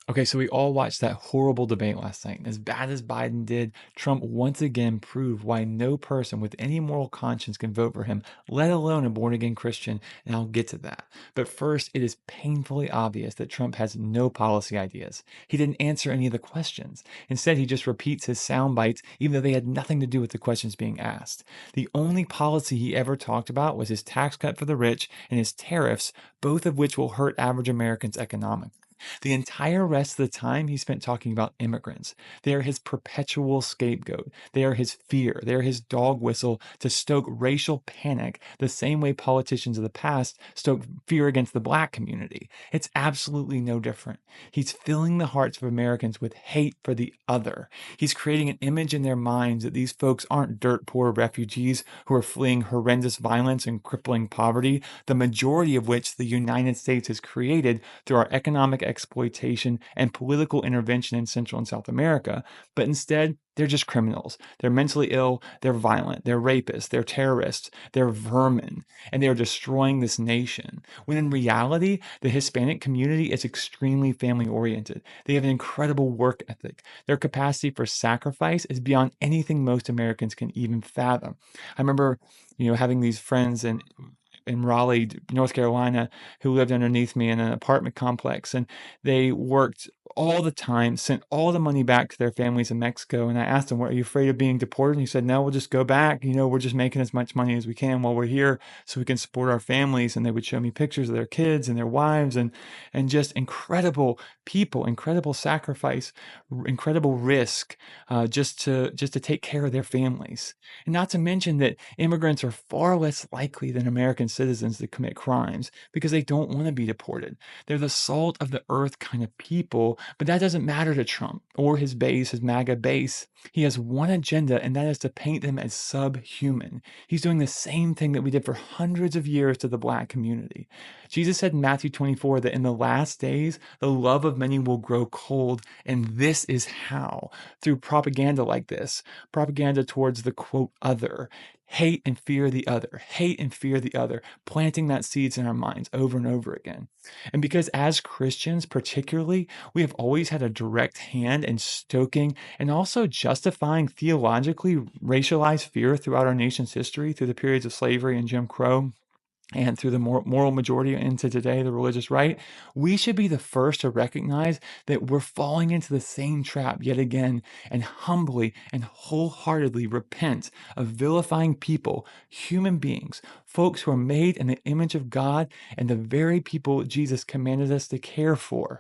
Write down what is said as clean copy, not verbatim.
Okay, so we all watched that horrible debate last night. And as bad as Biden did, Trump once again proved why no person with any moral conscience can vote for him, let alone a born again Christian. And I'll get to that. But first, it is painfully obvious that Trump has no policy ideas. He didn't answer any of the questions. Instead, he just repeats his sound bites, even though they had nothing to do with the questions being asked. The only policy he ever talked about was his tax cut for the rich and his tariffs, both of which will hurt average Americans economically. The entire rest of the time he spent talking about immigrants. They are his perpetual scapegoat. They are his fear. They are his dog whistle to stoke racial panic the same way politicians of the past stoked fear against the black community. It's absolutely no different. He's filling the hearts of Americans with hate for the other. He's creating an image in their minds that these folks aren't dirt poor refugees who are fleeing horrendous violence and crippling poverty, the majority of which the United States has created through our economic exploitation and political intervention in Central and South America, but instead, they're just criminals. They're mentally ill, they're violent, they're rapists, they're terrorists, they're vermin, and they are destroying this nation. When in reality, the Hispanic community is extremely family oriented. They have an incredible work ethic. Their capacity for sacrifice is beyond anything most Americans can even fathom. I remember, having these friends in Raleigh, North Carolina, who lived underneath me in an apartment complex. And they worked all the time, sent all the money back to their families in Mexico. And I asked them, "What, are you afraid of being deported?" And he said, "No, we'll just go back. We're just making as much money as we can while we're here so we can support our families." And they would show me pictures of their kids and their wives and just incredible people, incredible sacrifice, incredible risk, just to take care of their families. And not to mention that immigrants are far less likely than American citizens to commit crimes because they don't want to be deported. They're the salt of the earth kind of people, but that doesn't matter to Trump or his base, his MAGA base. He has one agenda, and that is to paint them as subhuman. He's doing the same thing that we did for hundreds of years to the black community. Jesus said in Matthew 24 that in the last days, the love of many will grow cold, and this is how, through propaganda like this, propaganda towards the quote other. Hate and fear the other, hate and fear the other, planting that seeds in our minds over and over again. And because as Christians, particularly, we have always had a direct hand in stoking and also justifying theologically racialized fear throughout our nation's history through the periods of slavery and Jim Crow and through the moral majority into today, the religious right, we should be the first to recognize that we're falling into the same trap yet again and humbly and wholeheartedly repent of vilifying people, human beings, folks who are made in the image of God and the very people Jesus commanded us to care for.